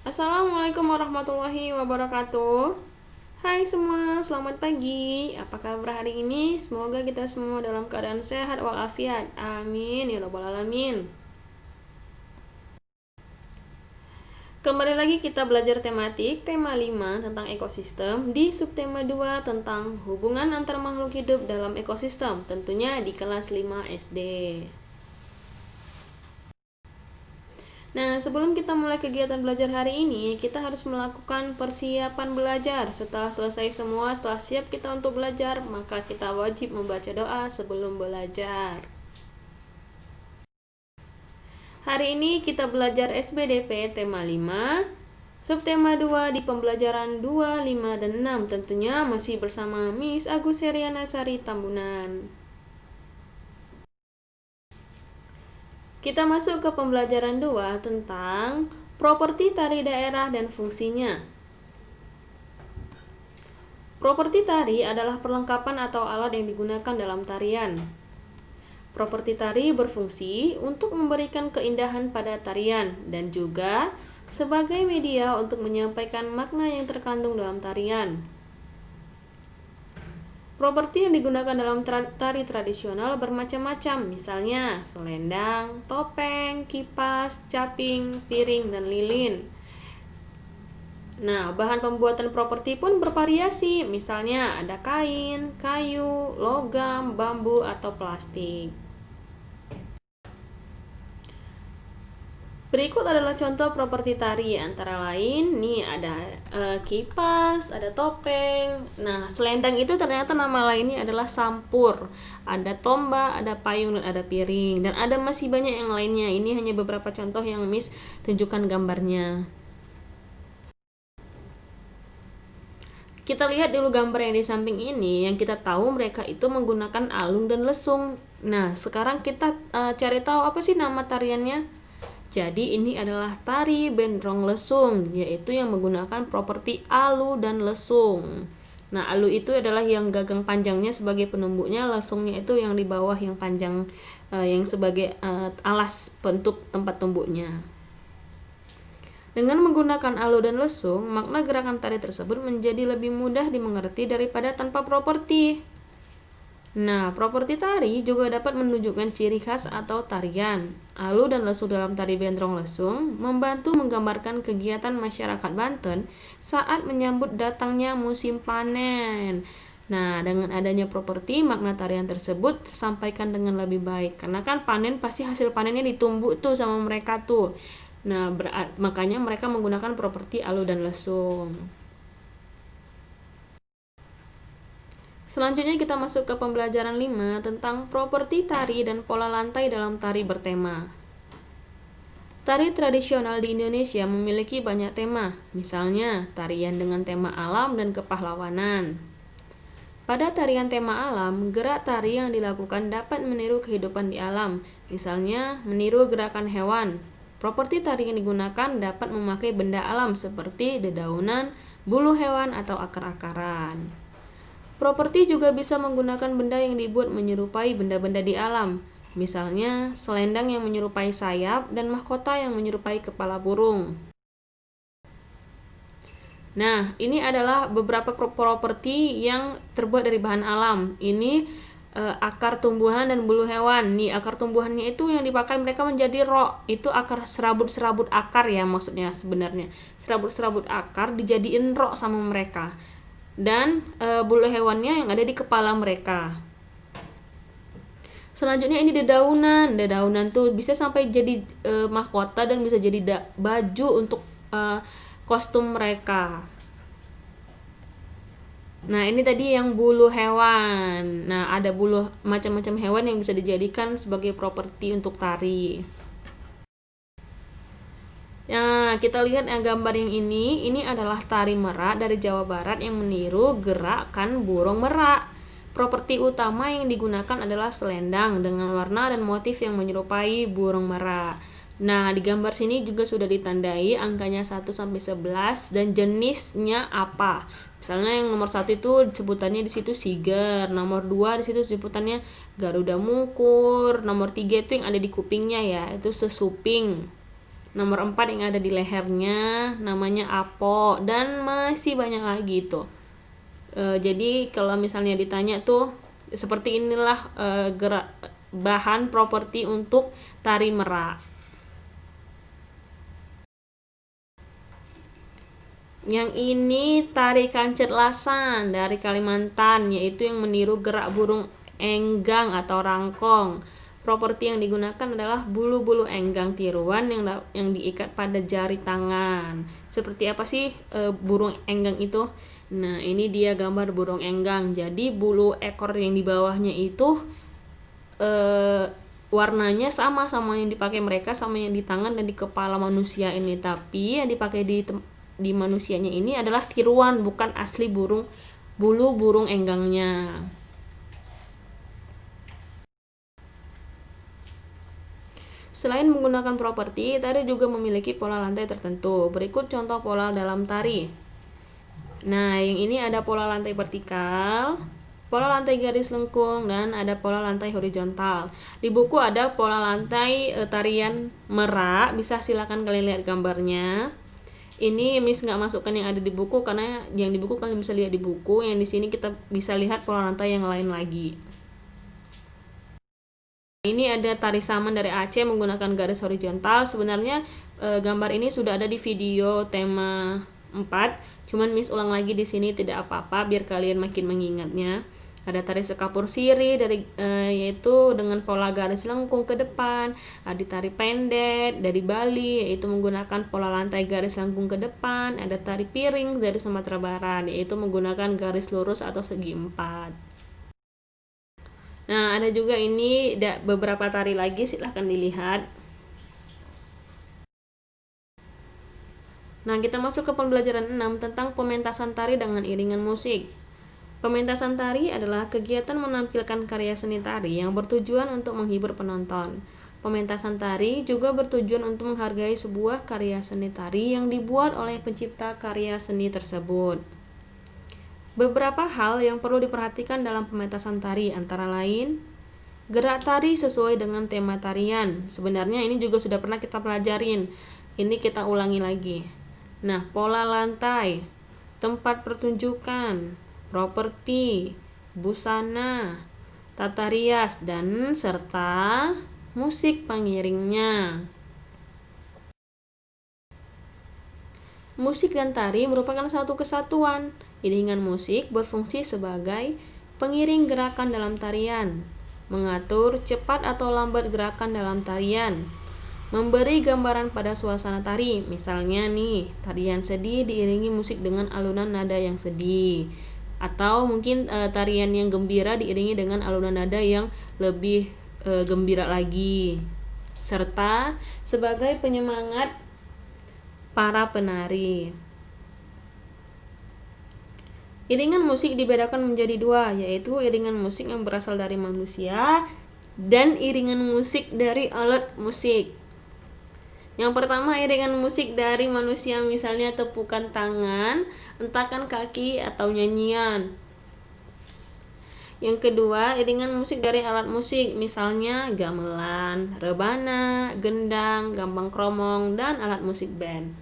Assalamualaikum warahmatullahi wabarakatuh. Hai semua, selamat pagi. Apa kabar hari ini? Semoga kita semua dalam keadaan sehat walafiat. Amin ya rabbal alamin. Kembali lagi kita belajar tematik tema 5 tentang ekosistem di subtema 2 tentang hubungan antar makhluk hidup dalam ekosistem, tentunya di kelas 5 SD. Nah, sebelum kita mulai kegiatan belajar hari ini, kita harus melakukan persiapan belajar. Setelah selesai semua, setelah siap kita untuk belajar, maka kita wajib membaca doa sebelum belajar. Hari ini kita belajar SBDP tema 5, subtema 2 di pembelajaran 2, 5, dan 6. Tentunya masih bersama Miss Agus Heriana Sari Tambunan. Kita masuk ke pembelajaran 2 tentang properti tari daerah dan fungsinya. Properti tari adalah perlengkapan atau alat yang digunakan dalam tarian. Properti tari berfungsi untuk memberikan keindahan pada tarian dan juga sebagai media untuk menyampaikan makna yang terkandung dalam tarian. Properti yang digunakan dalam tari tradisional bermacam-macam, misalnya selendang, topeng, kipas, caping, piring, dan lilin. Nah, bahan pembuatan properti pun bervariasi, misalnya ada kain, kayu, logam, bambu, atau plastik. Berikut adalah contoh properti tari, antara lain nih ada kipas, ada topeng. Nah, selendang itu ternyata nama lainnya adalah sampur. Ada tombak, ada payung, dan ada piring. Dan ada masih banyak yang lainnya. Ini hanya beberapa contoh yang Miss tunjukkan gambarnya. Kita lihat dulu gambar yang di samping ini. Yang kita tahu mereka itu menggunakan alung dan lesung. Nah, sekarang kita cari tahu apa sih nama tariannya. Jadi ini adalah tari Bendrong Lesung, yaitu yang menggunakan properti alu dan lesung. Nah, alu itu adalah yang gagang panjangnya sebagai penumbuknya, lesungnya itu yang di bawah yang panjang, yang sebagai alas untuk tempat tumbuknya. Dengan menggunakan alu dan lesung, makna gerakan tari tersebut menjadi lebih mudah dimengerti daripada tanpa properti. Nah, properti tari juga dapat menunjukkan ciri khas atau tarian. Alu dan lesung dalam tari Bendrong Lesung membantu menggambarkan kegiatan masyarakat Banten saat menyambut datangnya musim panen. Nah, dengan adanya properti, makna tarian tersebut tersampaikan dengan lebih baik. Karena kan panen pasti hasil panennya ditumbuk tuh sama mereka tuh. Nah, makanya mereka menggunakan properti alu dan lesung. Selanjutnya kita masuk ke pembelajaran 5 tentang properti tari dan pola lantai dalam tari bertema. Tari tradisional di Indonesia memiliki banyak tema, misalnya tarian dengan tema alam dan kepahlawanan. Pada tarian tema alam, gerak tari yang dilakukan dapat meniru kehidupan di alam, misalnya meniru gerakan hewan. Properti tari yang digunakan dapat memakai benda alam seperti dedaunan, bulu hewan, atau akar-akaran. Properti juga bisa menggunakan benda yang dibuat menyerupai benda-benda di alam, misalnya selendang yang menyerupai sayap dan mahkota yang menyerupai kepala burung. Nah, ini adalah beberapa properti yang terbuat dari bahan alam. Ini akar tumbuhan dan bulu hewan. Nih, akar tumbuhannya itu yang dipakai mereka menjadi rok. Itu akar serabut-serabut akar ya maksudnya sebenarnya. Serabut-serabut akar dijadiin rok sama mereka. Dan bulu hewannya yang ada di kepala mereka. Selanjutnya ini dedaunan tuh bisa sampai jadi mahkota dan bisa jadi baju untuk kostum mereka. Nah, ini tadi yang bulu hewan. Nah, ada bulu macam-macam hewan yang bisa dijadikan sebagai properti untuk tari. Nah, kita lihat yang gambar yang ini adalah tari merak dari Jawa Barat yang meniru gerakan burung merak. Properti utama yang digunakan adalah selendang dengan warna dan motif yang menyerupai burung merak. Nah, di gambar sini juga sudah ditandai angkanya 1 sampai 11 dan jenisnya apa. Misalnya yang nomor 1 itu sebutannya di situ siger, nomor 2 di situ sebutannya Garuda Mungkur, nomor 3 itu yang ada di kupingnya ya, itu sesuping. Nomor 4 yang ada di lehernya namanya apo, dan masih banyak lagi tuh. Jadi kalau misalnya ditanya tuh seperti inilah gerak bahan properti untuk tari merak. Yang ini tari kancet lasan dari Kalimantan, yaitu yang meniru gerak burung enggang atau rangkong. Properti yang digunakan adalah bulu-bulu enggang tiruan yang diikat pada jari tangan. Seperti apa sih burung enggang itu? Nah, ini dia gambar burung enggang. Jadi bulu ekor yang di bawahnya itu warnanya sama yang dipakai mereka, sama yang di tangan dan di kepala manusia ini. Tapi yang dipakai di manusianya ini adalah tiruan, bukan asli bulu burung enggangnya. Selain menggunakan properti, tari juga memiliki pola lantai tertentu. Berikut contoh pola dalam tari. Nah, yang ini ada pola lantai vertikal, pola lantai garis lengkung, dan ada pola lantai horizontal. Di buku ada pola lantai tarian merak, bisa silakan kalian lihat gambarnya. Ini Miss nggak masukkan yang ada di buku karena yang di buku kalian bisa lihat di buku. Yang di sini kita bisa lihat pola lantai yang lain lagi. Ini ada tari saman dari Aceh menggunakan garis horizontal. Sebenarnya gambar ini sudah ada di video tema 4. Cuman Miss ulang lagi di sini, tidak apa-apa biar kalian makin mengingatnya. Ada tari sekapur siri yaitu dengan pola garis lengkung ke depan. Ada tari pendet dari Bali yaitu menggunakan pola lantai garis lengkung ke depan. Ada tari piring dari Sumatera Barat yaitu menggunakan garis lurus atau segi empat. Nah, ada juga ini beberapa tari lagi, silahkan dilihat. Nah, kita masuk ke pembelajaran 6 tentang pementasan tari dengan iringan musik. Pementasan tari adalah kegiatan menampilkan karya seni tari yang bertujuan untuk menghibur penonton. Pementasan tari juga bertujuan untuk menghargai sebuah karya seni tari yang dibuat oleh pencipta karya seni tersebut. Beberapa hal yang perlu diperhatikan dalam pementasan tari antara lain gerak tari sesuai dengan tema tarian. Sebenarnya ini juga sudah pernah kita pelajarin. Ini kita ulangi lagi. Nah, pola lantai, tempat pertunjukan, properti, busana, tata rias, dan serta musik pengiringnya. Musik dan tari merupakan satu kesatuan. Iringan musik berfungsi sebagai pengiring gerakan dalam tarian, mengatur cepat atau lambat gerakan dalam tarian, memberi gambaran pada suasana tari. Misalnya nih, tarian sedih diiringi musik dengan alunan nada yang sedih, atau mungkin tarian yang gembira diiringi dengan alunan nada yang lebih gembira lagi, serta sebagai penyemangat para penari. Iringan musik dibedakan menjadi dua, yaitu iringan musik yang berasal dari manusia dan iringan musik dari alat musik. Yang pertama, iringan musik dari manusia, misalnya tepukan tangan, hentakan kaki, atau nyanyian. Yang kedua, iringan musik dari alat musik, misalnya gamelan, rebana, gendang, gambang kromong, dan alat musik band.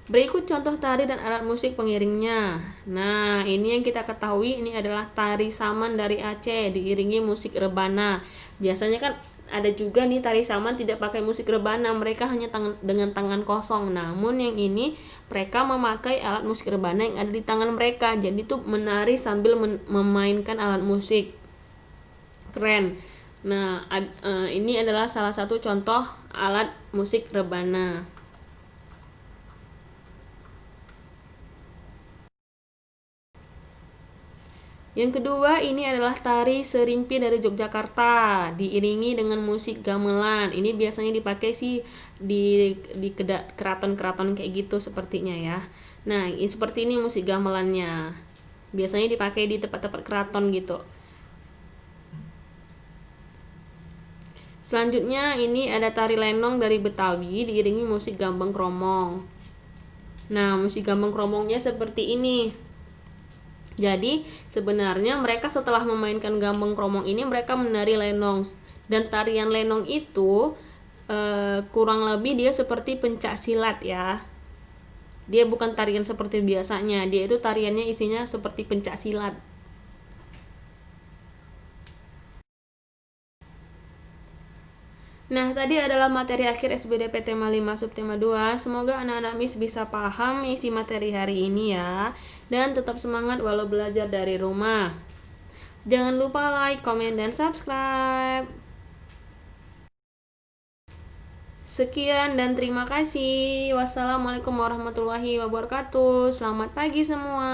Berikut contoh tari dan alat musik pengiringnya. Nah, ini yang kita ketahui, ini adalah tari saman dari Aceh diiringi musik rebana. Biasanya kan ada juga nih tari saman tidak pakai musik rebana, mereka hanya dengan tangan kosong. Namun yang ini mereka memakai alat musik rebana yang ada di tangan mereka. Jadi tuh menari sambil memainkan alat musik. Keren. Nah, ini adalah salah satu contoh alat musik rebana. Yang kedua, ini adalah tari serimpi dari Yogyakarta diiringi dengan musik gamelan. Ini biasanya dipakai sih di keraton-keraton kayak gitu sepertinya ya. Nah, seperti ini musik gamelannya. Biasanya dipakai di tempat-tempat keraton gitu. Selanjutnya ini ada tari lenong dari Betawi diiringi musik gambang kromong. Nah, musik gambang kromongnya seperti ini. Jadi sebenarnya mereka setelah memainkan gambang kromong ini mereka menari lenong. Dan tarian lenong itu kurang lebih dia seperti pencak silat ya. Dia bukan tarian seperti biasanya, dia itu tariannya isinya seperti pencak silat. Nah, tadi adalah materi akhir SBDP tema 5 subtema 2. Semoga anak-anak Miss bisa paham isi materi hari ini ya. Dan tetap semangat walau belajar dari rumah. Jangan lupa like, komen, dan subscribe. Sekian dan terima kasih. Wassalamualaikum warahmatullahi wabarakatuh. Selamat pagi semua.